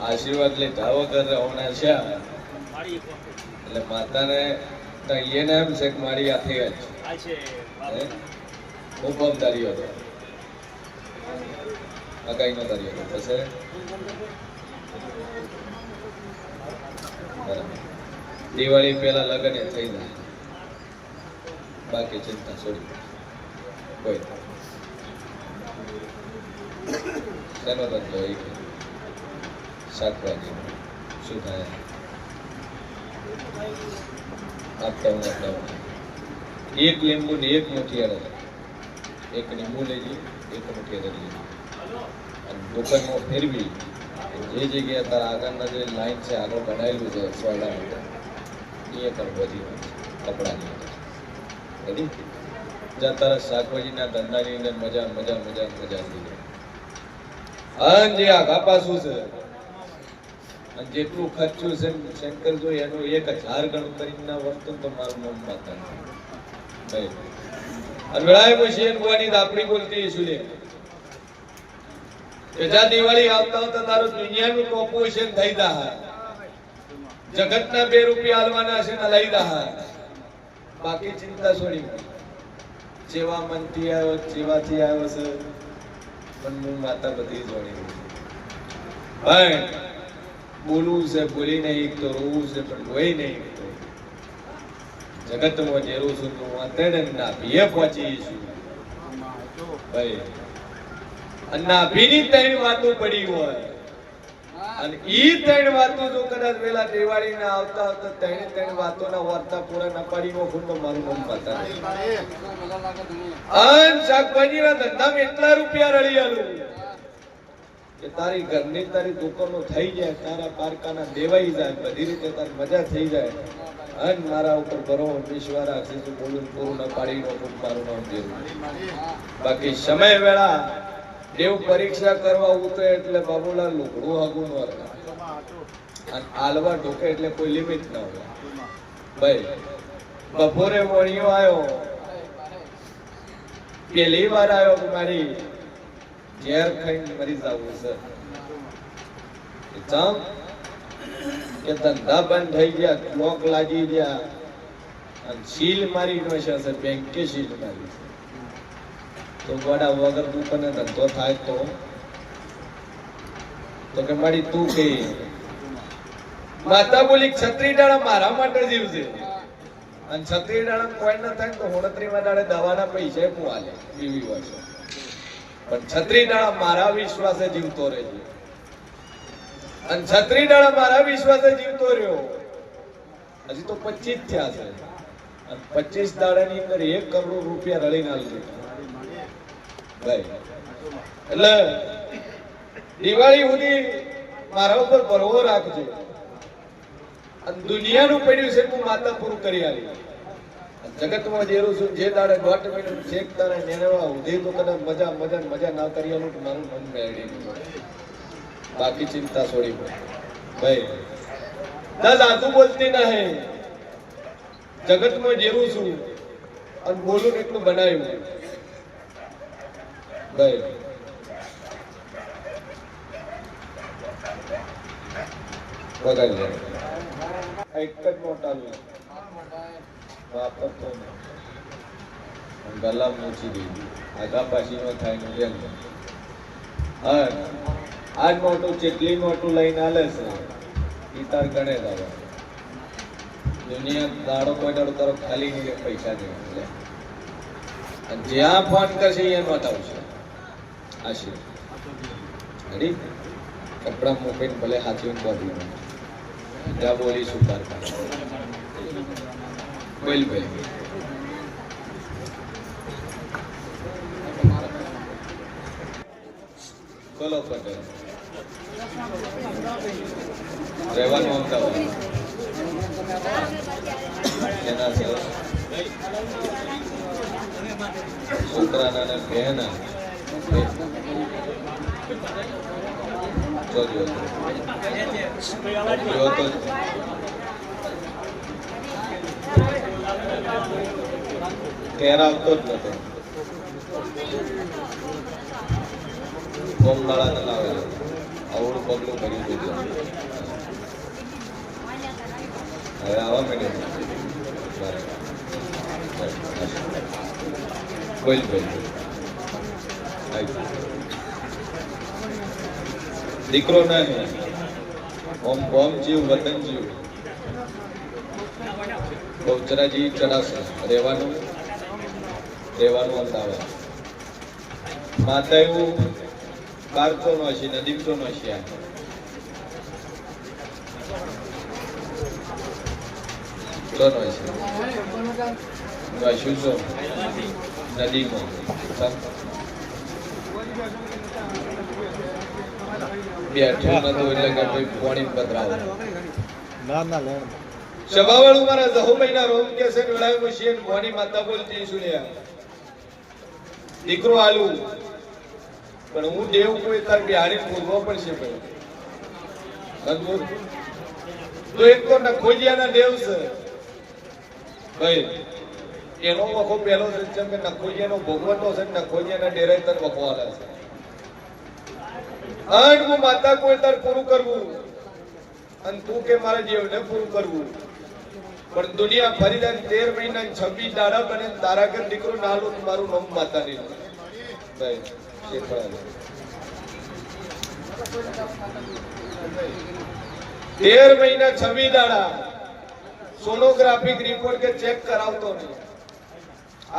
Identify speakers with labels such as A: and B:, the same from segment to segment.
A: આશીર્વાદ લેતા વગર હોના છે એટલે માતાને એને એમ છે કે મારી આ થઈ જ હુકમદારી હતો અગાઈ નો દારી હતો પછી દિવાળી પહેલા લગ્ન થઈ જાય બાકી ચિંતા છોડી કોઈ શેનો ધંધો એ શાકભાજી શું થાય આપતા હું એક લીંબુ ને એક મુઠિયા એક લીંબુ લઈ જઈએ એક મુઠિયા લઈ જઈએ અને દુકાનમાં ફેરવી જે જગ્યાએ તારા આગળના જે લાઈન છે આગળ બનાવેલું છે સોયડા માટે એ પણ બધી કપડાની બધી જ્યાં તારા શાકભાજીના ધંધાની અંદર મજા મજા મજા મજા થઈ જાય અને જે આ કાપા શું છે અને જેટલું ખર્ચું છે શંકર જો એનું 1000 ગણું કરીને વર્તન તો મારું મન માતા ભાઈ અને વેળાએ પછી એની આપણી બોલતી શું લે કે જા દિવાળી આવતા આવતા તારું દુનિયાનું કોપોષણ થઈ જાય જગતના 2 રૂપિયા હાલવાના છે ને લઈ દા બાકી ચિંતા છોડી જેવા મનથી આવ્યો જેવાથી આવ્યો છે પણ હું માતા બધી જોડી ભાઈ બોલવું છે બોલી નહીં તો રોવું છે પણ રોઈ નહીં જગતમાં જેરું છું તો વાતેડે ના ભીએ પહોંચી છું ભાઈ અને નાભીની 3 વાતો પડી હોય અને ઈ 3 વાતો જો કદાચ વેલા દિવાળી ના આવતા આવતા 3 વાતોના વાર્તા પૂરા ન પડી નો ખુદ મારું મન માતા અન શાકભાજીના ધંધામાં એટલા રૂપિયા રળી આલું કે તારી ઘરની તારી દુકાનો થઈ જાય તારા પારકાના દેવાઈ જાય બધી રીતે તારી મજા થઈ જાય અને મારા ઉપર ભરો વિશ્વાસ રાખશે તો બોલું પૂરું ન પાડી નો ખુદ મારું નામ જરૂર બાકી સમય વેળા દેવ પરીક્ષા કરવા ઉતરે એટલે બાબુલાલ લુગડું હગું ન અને આલવા ઢોકે એટલે કોઈ લિમિટ ન હોય ભાઈ બપોરે વણિયો આવ્યો પહેલી વાર આવ્યો કે મારી ઝેર ખાઈને મરી જવું છે ચમ કે ધંધા બંધ થઈ ગયા ક્લોક લાગી ગયા અને સીલ મારી નો છે બેંકે સીલ મારી તો ગોડા વગર દુકાને ધંધો થાય તો કે મારી તું કે માતા બોલી છત્રી ડાળા મારા માટે જીવશે અને છત્રી ડાળા કોઈ ન થાય તો 29 દાડે દવાના પૈસા હું આલે એવી વાત છે પણ છત્રી ડાળા મારા વિશ્વાસે જીવતો રહેજો અને છત્રી ડાળા મારા વિશ્વાસે જીવતો રહ્યો હજી તો 25 થયા છે અને 25 દાડાની અંદર 1 કરોડ રૂપિયા રળી નાખી ભાઈ એટલે દિવાળી સુધી મારા ઉપર ભરવો રાખજો અને દુનિયાનું પડ્યું છે હું માતા પૂરું કરી આવી જગતમાં જેરું છું જે દાડે 1.5 મિનિટ છેક તારે નેરવા ઉધી તો કદાચ મજા મજા મજા ના કરી આલું તો મારું મન મેળવી બાકી ચિંતા છોડી ભાઈ દસ આંસુ બોલતી નહીં જગતમાં જેરું છું અને બોલું એટલું બનાવ્યું ભાઈ બગાડ એક જ મોટા વાપરતો ગલા મૂચી દીધી આગા પાછી નો થાય ને આજ મોટું ચેટલી મોટું લઈને આલે છે ઈ તાર ગણે દાવા દુનિયા દાડો કોઈ દાડો તારો ખાલી નહીં પૈસા નહીં અને જ્યાં ફોન કરશે એ નોટ આવશે આશીર્વાદ રેડી કપડા મૂકીને ભલે હાથી બોલી જ્યાં બોલી શું પાર બોલ ભાઈ બોલો પટેલ રહેવાનું આવતા એના છોકરાના ને બહેના ઘેર આવતો જ નતો. બોમ્બાળા ન લાવે આવડું પગલું કરી દીધું. હવે આવા માંડ્યો. બોલ બોલ. દીકરો નહીં, ઓમ બોમ જીવ વતન જીવ. બહુચરાજી ચડાશે રહેવાનું અમદાવાદ. માતા એવું 1200 નો હશે, નદીમસો નો હશે. નદીમાં બેઠું નતું એટલે કે ભાઈ પાણી પધરાવે. સભાવાળું મારા જહુભાઈના રોમ કે છે વેળાયું છે મોની માતા બોલતી સુણ્યા દીકરો આલું પણ હું દેવ કોઈ તાર બિહારી પૂરવો પડશે ભાઈ. તો એક તો નખોજિયાના દેવ છે ભાઈ, એનો વખો પહેલો છે જેમ કે નખોજિયાનો ભોગવટો છે, નખોજિયાના ડેરાય તર વખવાલા છે. અને હું માતા કોઈ તાર પૂરું કરવું અને તું કે મારા જીવને પૂરું કરવું. પણ દુનિયા ફરી જાય 13 મહિના 26 દાડા બને તારા ઘર દીકરો નાલું મારું નામ માતા નહીં ભાઈ. 13 મહિના 26 દાડા સોનોગ્રાફિક રિપોર્ટ કે ચેક કરાવતો નહીં,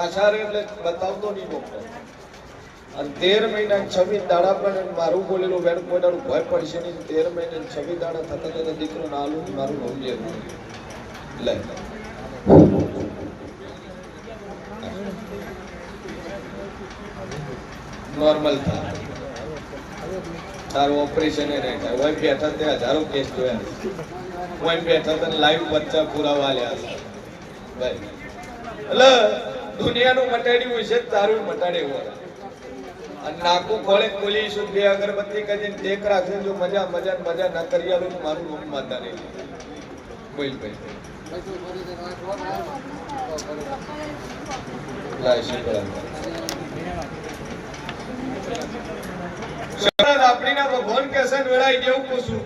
A: આશા એટલે બતાવતો નહીં ડોક્ટર. અને 13 મહિના 26 દાડા પણ મારું બોલેલું વેણ કોઈનાનું ભય પડશે નહીં. 13 મહિના 26 દાડા થતા થતા દીકરો નાલું મારું નામ જે લે નોર્મલ થાય. તારું ઓપરેશન એ નહીં થાય. ઓય બેઠા તે હજારો કેસ જોયા, ઓય બેઠા તને લાઈવ બચ્ચા પુરાવા લ્યા છે ભાઈ. એટલે દુનિયાનું મટાડ્યું છે તારું મટાડ્યું હોય. અને નાકું ખોળે ખોલી શુદ્ધ બે અગરબત્તી કરીને ટેક રાખશે. જો મજા મજા મજા ના કરી આવું તો મારું નામ માતા નહીં બોલ ભાઈ. ભગવાન કેસન વેળાઈ જેવું પૂછું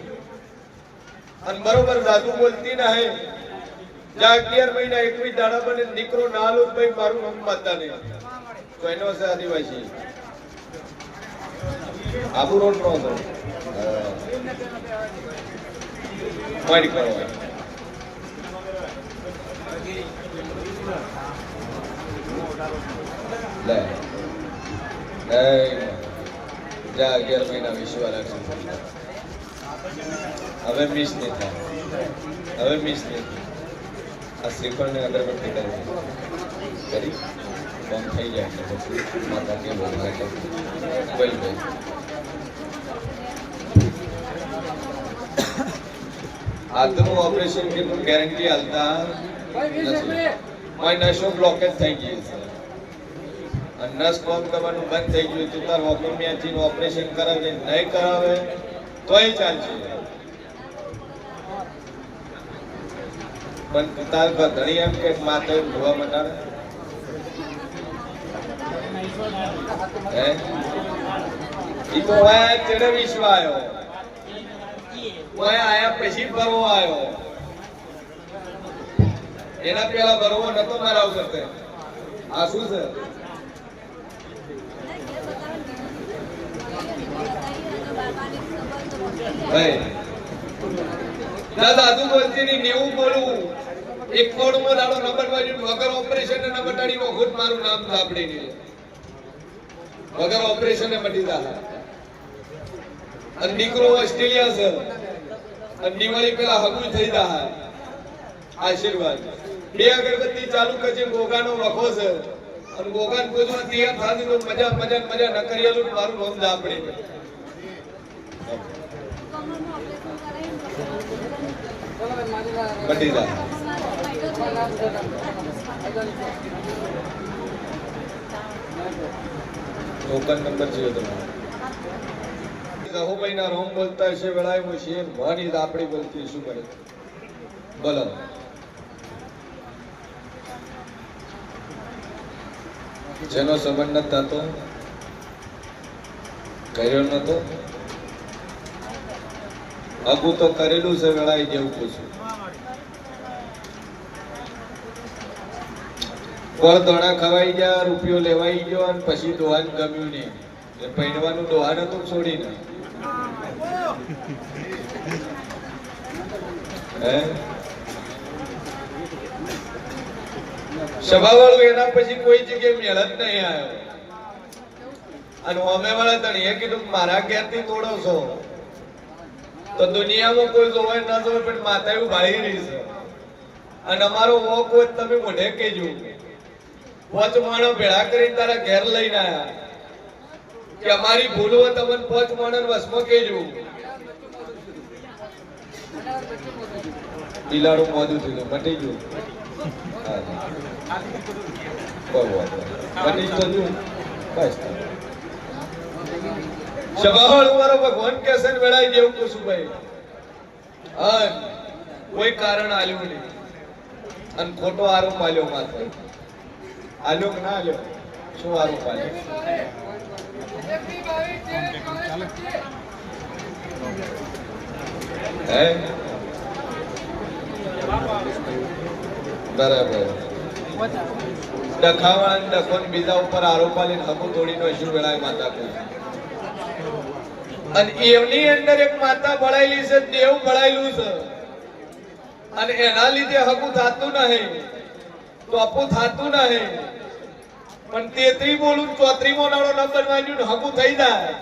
A: અને બરોબર જાદુ બોલતી ના હે. જા 11 મહિના 21 દાડા બને દીકરો ના લો ભાઈ મારું નામ માતા નહીં. તો એનો છે આદિવાસી આબુ રોડ નો હતો મારી કરવા લે જા 11 મહિના વિશ્વા રાખશે. હવે મિસ નહીં થાય, હવે મિસ નહીં. આ શ્રીફળ ને અગરબત્તી કરી બંધ થઈ જાય એટલે પછી માતા કે બોલાય બોલ ભાઈ. હાથનું ઓપરેશન કે ગેરંટી હાલતા નથી. મારી નસો બ્લોકેજ થઈ ગઈ છે અને નસ કામ કરવાનું બંધ થઈ ગયું. તું તાર હોમિયોપેથી ઓપરેશન કરાવે નહીં કરાવે તોય ચાલશે. પણ તાર ધણી એમ કે માતા જોવા મટાડે ઈ તો વાય ચડે વિશ્વ આવ્યો, વાય આયા પછી ભરવો આવ્યો. એના પેલા ભરવો નતો મારા વખતે. આ શું છે? દાદુ બોલતી ની 90 બોલું 1 માં દાડો નંબર વાળ્યું વગર ઓપરેશન ને નંબર ટાડી ખુદ મારું નામ સાંભળી નહીં. વગર ઓપરેશન ને મટી જાય. અને દીકરો ઓસ્ટ્રેલિયા છે અને દિવાળી પેલા હગું થઈ જાય. આશીર્વાદ 2 અગરબત્તી ચાલુ કરજે. ગોગાનો વખો છે અને ગોગાન પૂજવા તૈયાર થાતી તો મજા મજા મજા ન કરિયાલું મારું નામ સાંભળી મટી જાય. ટોકન નંબર છે તમારો. જહુભાઈ ના રોમ બોલતા હશે વેળાયું છે ભણી આપણી બોલતી શું કરે બોલો. જેનો સંબંધ ન થતો કર્યો નતો અગું તો કરેલું છે વેળાઈ જેવું પૂછું ફળ દોણા ખવાઈ ગયા રૂપિયો લેવાઈ ગયો અને પછી દોહાન ગમ્યું નહીં પહેરવાનું દોહાન હતું છોડીને સભા વાળું એના પછી કોઈ જગ્યાએ મેળ જ નહીં આવ્યો અને અમે વાળા તણીએ કીધું મારા ઘેરથી તોડો છો તો દુનિયામાં કોઈ જોવે ના જોવે પણ માતા એવું ભાળી રહી છે અને અમારો વોક હોય તમે મોઢે કહેજો પોચ માણો ભેળા કરીને તારા ઘેર લઈને આયા કે અમારી ભૂલ હોય તમને પોચ માણો વસમાં કહેજો બિલાડું મોદું થયું મટી ગયું મટી તો ગયું બસ સભાવાળું મારો ભગવાન કેસન વેળાઈ જેવું કુસુભાઈ કોઈ કારણ આલ્યું નહીં અને ખોટો આરોપ આલ્યો માત્ર આલ્યો કે ના આલ્યો શું આરોપ આલ્યો હે બરાબર ડખાવા ડખો બીજા ઉપર આરોપ આલીને હકુ તોડીનો શું વેળાય માતા કોઈ અને એમની અંદર એક માતા ભળાયેલી છે દેવ ભળાયેલું છે અને એના લીધે હકુ થાતું નહીં તો અપુ થાતું નહીં પણ 33 બોલું 34 મો નાળો નંબર માંડ્યું હકુ થઈ જાય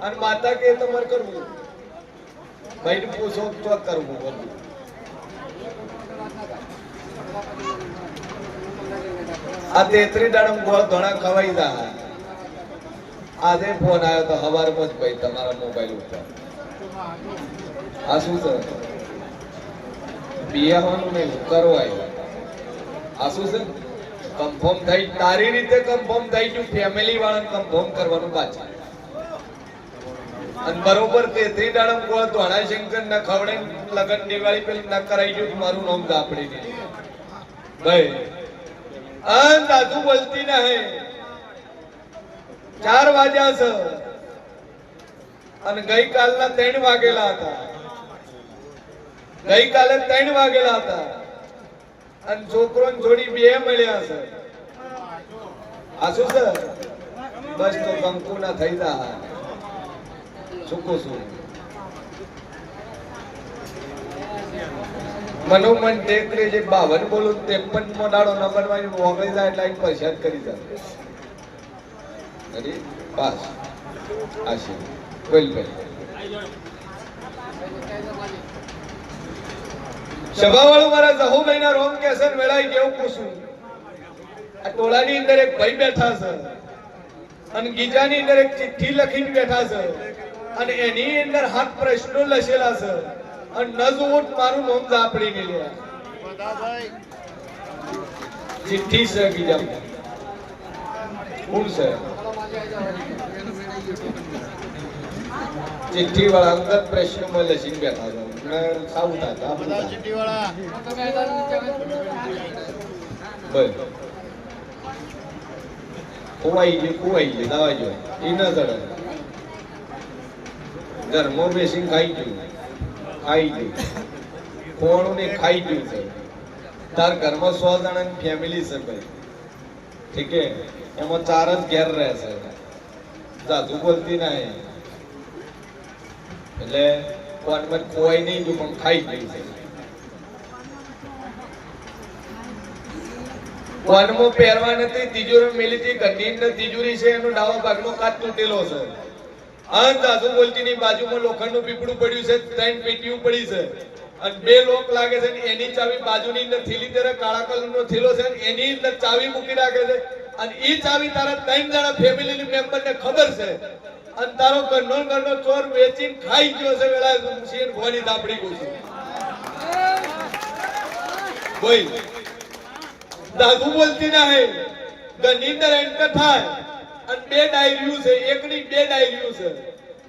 A: અને માતા કે તમારે કરવું ભાઈ પૂછો તો કરવું બધું આ 33 દાડમ ગોળ ધોણા ખવાઈ જાય આજે ફોન આવ્યો તો હવારમાં જ ભાઈ તમારા મોબાઈલ ઉપર આ શું છે બિયાવાનું નહીં કરવાય આ શું છે કન્ફર્મ થઈ તારી રીતે કન્ફર્મ થઈ ગયું ફેમિલી વાળાને કન્ફર્મ કરવાનું બાકી અને બરોબર 33 દાડમ ગોળ ધોણા શંકર ન ખવડાઈ લગન દિવાળી પેલી ન કરાઈ ગયું મારું નામ દાપડી નહીં ભાઈ આ દાદુ બોલતી નહીં 4 વાગ્યા છે અને ગઈકાલના 3 વાગેલા હતા ગઈકાલે 3 વાગેલા હતા અને છોકરો જોડી 2 મળ્યા છે આ શું છે બસ તો કંકુ ના થઈ જા સુકો શું મનોમન ટેકરે જે 52 બોલું 53 મો દાડો નંબર માં ઓગળી જાય એટલે પરસાદ કરી જાય અરે પાસ આશી બોલ ભાઈ સભાવાળું મારા જહુભાઈ ના રોમ કેસન વેળાઈ કેવું પૂછું આ ટોળાની અંદર એક ભાઈ બેઠા છે અને ગીજાની અંદર એક ચિઠ્ઠી લખીને બેઠા છે અને એની અંદર 7 પ્રશ્નો લખેલા છે અને ન જોવું મારું નામ ઝાપડી મેલ્યા ચિઠ્ઠી છે ગીજા કોણ છે ચિઠ્ઠી વાળા અંગત પ્રશ્નમાં લખીને બેઠા છે મેં સાઉથ હતા ચિઠ્ઠી વાળા બસ કુવાઈ ગઈ દવા જો એ ન ચડે ઘરમાં બેસીને ખાઈ ગયું કોણું ને ખાઈ ગયું છે તાર ઘરમાં 100 જણાની ફેમિલી છે ભાઈ ઠીક હે એમાં 4 જ ઘેર રહે છે જાજુ બોલતી નહીં એટલે કોનમાં કોઈ નહીં જો પણ ખાઈ ગયું છે કોનમાં પહેરવા નથી તિજોરી મેલી હતી ઘરની અંદર તિજોરી છે એનો ડાવા ભાગનો કાચ તૂટેલો છે આ જાજુ બોલતી ની બાજુમાં લોખંડનું પીપળું પડ્યું છે 3 પેટીઓ પડી છે અને 2 લોક લાગે છે ને એની ચાવી બાજુની અંદર થેલી તેરે કાળા કલરનો થેલો છે એની અંદર ચાવી મૂકી રાખે છે અને ઈ ચાવી તારા 3 જણા ફેમિલી મેમ્બર ને ખબર છે અને તારો ઘરનો ચોર વેચીને ખાઈ ગયો છે વેળા શેર ભવાની દાપડી ગયું છે બોલ દાદુ બોલતી ના હે ઘરની અંદર એન્ટર થાય અને 2 ડાયરીઓ છે એકની 2 ડાયરીઓ છે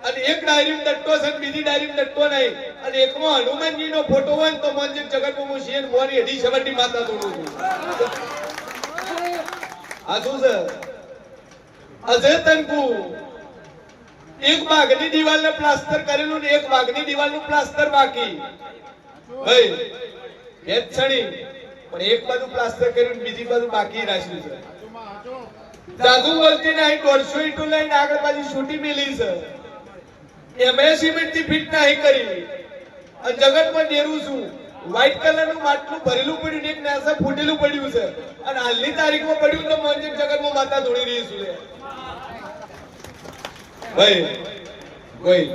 A: અને એક ડાયરીમાં દટ્ટો છે બીજી ડાયરીમાં દટ્ટો નહીં અને એકમાં હનુમાનજીનો ફોટો હોય તો મંજિર જગતમાં હું શેર ભવાની 70 માતા તોડું છું આ શું છે અજય તંકુ એક બાગની દિવાલને પ્લાસ્ટર કરેલું ને એક બાગની દિવાલનું પ્લાસ્ટર બાકી ભાઈ એક છણી પણ એક બાજુ પ્લાસ્ટર કર્યું ને બીજી બાજુ બાકી રાખ્યું છે જાદુ બોલતી નહીં 150 ઈંટો લઈને આગળ બાજુ છૂટી મેલી છે એમાં સિમેન્ટ થી ફિટ નહીં કરી અને જગતમાં ડેરું છું વ્હાઈટ કલરનું માટલું ભરેલું પડ્યું ને એક નાસા ફૂટેલું પડ્યું છે અને હાલની તારીખમાં પડ્યું તો મોંજન જગતમાં માતા ધોળી રહી છે ભાઈ કોઈ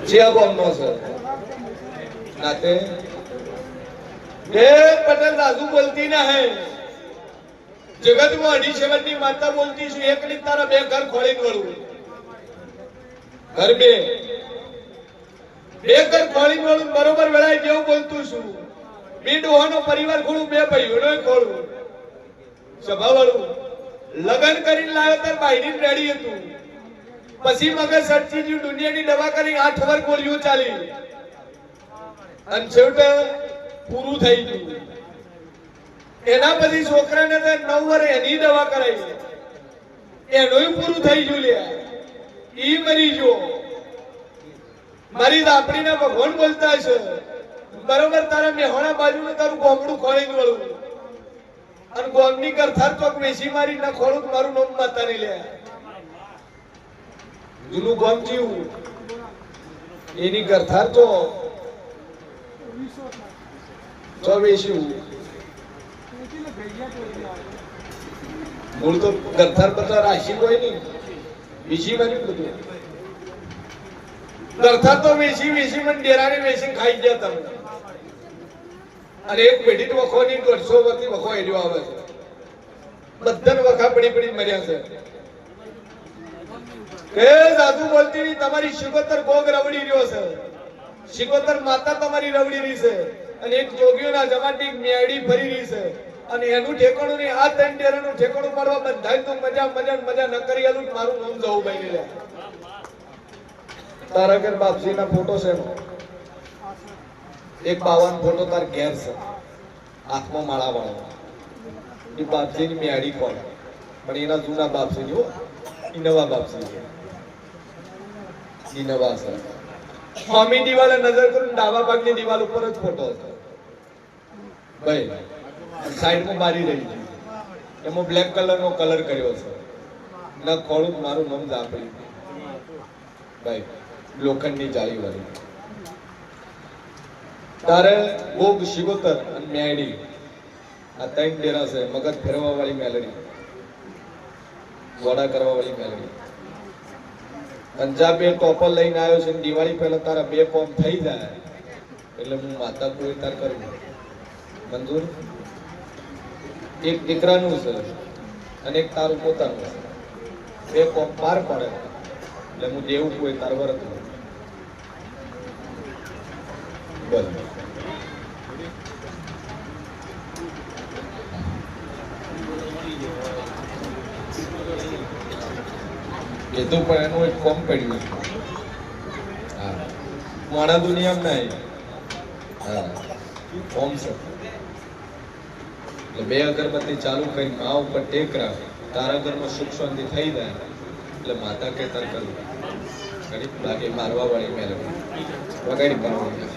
A: જે બોલનો છે નાતે પટેલ રાજુ બોલતી ના હે જગતમાં 2.5 ની માતા બોલતી છું એક ની તારા બે ઘર ખોળીને વળું ઘર બે ઘર ખોળીને વળું બરોબર વેળાય જેવું બોલતું છું બે ડોહાનો પરિવાર ખોળું બે ભાઈઓનો ખોળું સભા વાળું લગન કરીને લાવ્યો તાર બાયડી રેડી હતું પછી મગજ સટકી ગયું દુનિયાની દવા કરી 8 વર્ષ ગોળીઓ ચાલી અને છેવટે પૂરું થઈ ગયું એના પછી છોકરાને 9 વર્ષ એની દવા કરાવી એનોય પૂરું થઈ ગયું લે ઈ મરી ગયો મારી દાપડીને ભગવાન બોલતા છે બરોબર તારા મેહોણા બાજુનું તારું ગોમડું ખોળીને વળું અને ગોમની કરથાર ચોક વેસી મારી ના ખોળું મારું નામ માતા ની લે જૂનું ગોમ જીવું એની કરથાર તો વેસ્યું મૂળ તો કરથાર બધા રાશિ કોઈ નહીં વેસી મારી બધું કરથાર તો વેસી મને ડેરાને વેસી ખાઈ ગયા તમે અને એક પેઢી વખો ની 150 વર્ષથી વખો એડ્યો આવે છે બધાને વખા પડી મર્યા છે એ સાધુ બોલતી તમારી શિકોતર ગોગ રવડી રહ્યો છે શિકોતર માતા તમારી રવડી રહી છે અને એક જોગીઓના જમાતી મેડી ફરી રહી છે અને એનું ઠેકાણું નહીં આ 3 ડેરાનું ઠેકાણું પાડવા બધાય તો મજા ન કરી આલું મારું નામ જવું ભાઈ લે તારા ઘર બાપજીના ફોટો છે એક 52 ફોટો તાર ઘેર છે હાથમાં માળા વાળો એ બાપજીની મેડી કોણ પણ એના જૂના બાપજી જો ઈ નવા બાપજી છે ઈ નવા છે સ્વામી દિવાલે નજર કરું ડાબા ભાગની દિવાલ ઉપર જ ફોટો છે ભાઈ સાઈડમાં મારી રહી છે એમાં બ્લેક કલરનો કલર કર્યો છે ન ખોળું મારું નામ જાપડી ભાઈ લોખંડની જાળી વાળી તારે ભોગ શિકોતર અને મેડી આ 3 ડેરા છે મગજ ફેરવા વાળી મેલડી ગોડા કરવા વાળી મેલડી પંજાબે ટોપર લઈને આવ્યો છે દિવાળી પહેલા તારા 2 કોમ થઈ જાય એટલે હું માતા કોઈ તાર કરું મંજૂર એક દીકરાનું છે અને એક તારું પોતાનું છે 2 કોમ પાર પડે એટલે હું દેવું કોઈ તાર વરત બોલ એ તો પણ એનું એક કોમ પડ્યું હા મોડા દુનિયામાં નહીં હા કોમ છે એટલે 2 અગરબત્તી ચાલુ કરી મા ઉપર ટેક રાખ તારા ઘરમાં સુખ શાંતિ થઈ જાય એટલે માતા કે તાર કરવું ઘડી લાગે મારવા વાળી મેળવી વગાડી પાડવાની